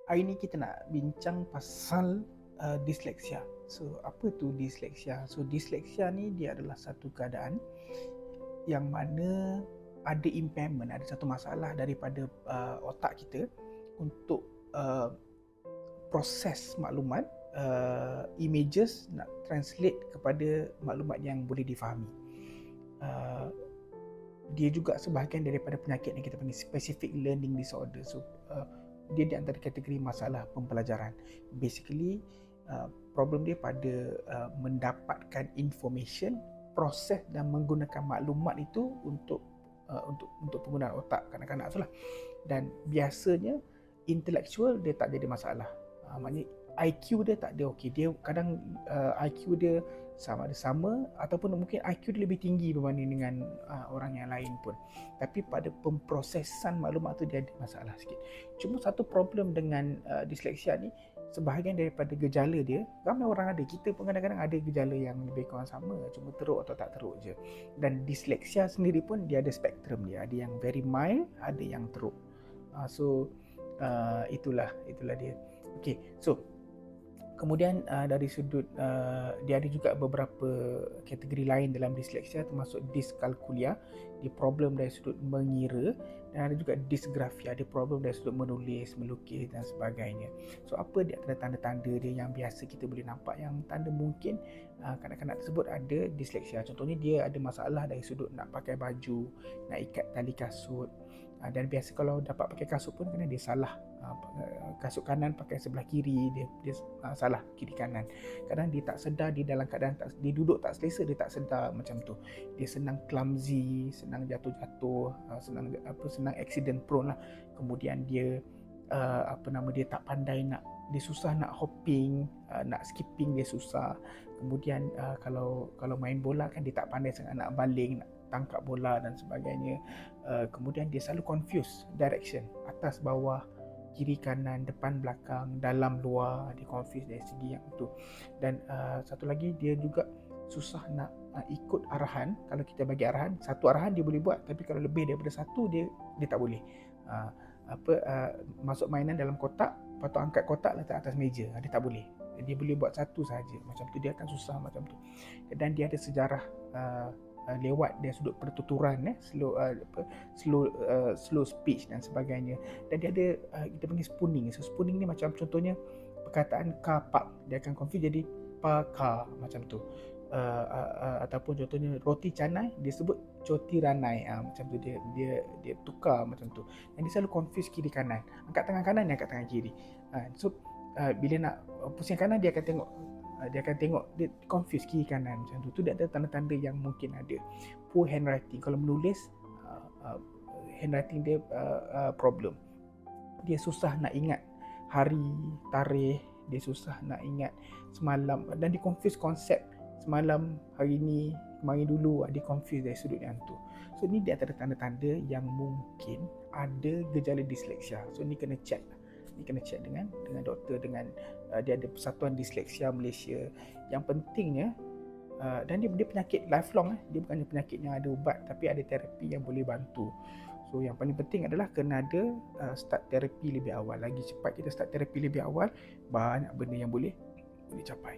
Hari ni kita nak bincang pasal disleksia. So, apa tu disleksia? So, disleksia ni dia adalah satu keadaan yang mana ada impairment, ada satu masalah daripada otak kita untuk proses maklumat, images nak translate kepada maklumat yang boleh difahami. Dia juga sebahagian daripada penyakit yang kita panggil specific learning disorder. So, dia di antara kategori masalah pembelajaran. Basically, problem dia pada mendapatkan information, proses dan menggunakan maklumat itu untuk penggunaan otak kanak-kanak itulah. Dan biasanya intellectual dia tak jadi masalah. Maknanya IQ dia tak ada okey. Dia kadang IQ dia sama ataupun mungkin IQ dia lebih tinggi berbanding dengan orang yang lain pun. Tapi pada pemprosesan maklumat tu dia ada masalah sikit. Cuma satu problem dengan disleksia ni, sebahagian daripada gejala dia, ramai orang ada. Kita pun kadang-kadang ada gejala yang lebih kurang sama, cuma teruk atau tak teruk je. Dan disleksia sendiri pun dia ada spektrum dia. Ada yang very mild, ada yang teruk. Itulah dia. Okay, so kemudian dari sudut dia ada juga beberapa kategori lain dalam disleksia, termasuk diskalkulia, dia problem dari sudut mengira, dan ada juga disgrafia, dia problem dari sudut menulis, melukis dan sebagainya. So apa dia tanda-tanda dia yang biasa kita boleh nampak, yang tanda mungkin kanak-kanak tersebut ada disleksia. Contohnya dia ada masalah dari sudut nak pakai baju, nak ikat tali kasut, dan biasa kalau dapat pakai kasut pun kena dia salah, kasut kanan pakai sebelah kiri, dia salah kiri kanan. Kadang dia tak sedar, dia dalam keadaan dia duduk tak selesa, dia tak sedar macam tu. Dia senang clumsy, senang jatuh-jatuh, senang accident prone lah. Kemudian dia dia tak pandai dia susah nak hopping, nak skipping dia susah. Kemudian kalau main bola kan dia tak pandai sangat nak baling, nak tangkap bola dan sebagainya. Kemudian dia selalu confuse direction, atas bawah, kiri kanan, depan belakang, dalam luar, dia confuse dari segi yang tu. Dan satu lagi, dia juga susah nak ikut arahan. Kalau kita bagi arahan, satu arahan dia boleh buat, tapi kalau lebih daripada satu dia tak boleh. Masuk mainan dalam kotak, patut angkat kotak letak atas meja, dia tak boleh. Dia boleh buat satu saja. Macam tu dia akan susah macam tu. Dan dia ada sejarah lewat dari sudut pertuturan, slow speech dan sebagainya. Dan dia ada kita panggil spooning. So spooning ni macam contohnya perkataan car park, dia akan confuse jadi car macam tu. Ataupun contohnya roti canai dia sebut coti ranai, macam tu dia tukar macam tu. Dan dia selalu confuse kiri kanan, angkat tangan kanan dia angkat tangan kiri. So bila nak pusing kanan dia akan tengok dia confuse kiri kanan macam tu. Tu dia ada tanda-tanda yang mungkin ada. Poor handwriting, kalau menulis handwriting dia problem. Dia susah nak ingat hari, tarikh, dia susah nak ingat semalam, dan dia confuse konsep semalam, hari ni, kemarin dulu, dia confuse dari sudut yang tu. So ni dia antara tanda-tanda yang mungkin ada gejala disleksia. So ni kena check lah. Ni kena check dengan doktor, dengan dia ada Persatuan Disleksia Malaysia. Yang pentingnya dan dia penyakit lifelong, dia bukannya penyakit yang ada ubat, tapi ada terapi yang boleh bantu. So yang paling penting adalah kena ada start terapi lebih awal. Lagi cepat kita start terapi lebih awal, banyak benda yang boleh capai.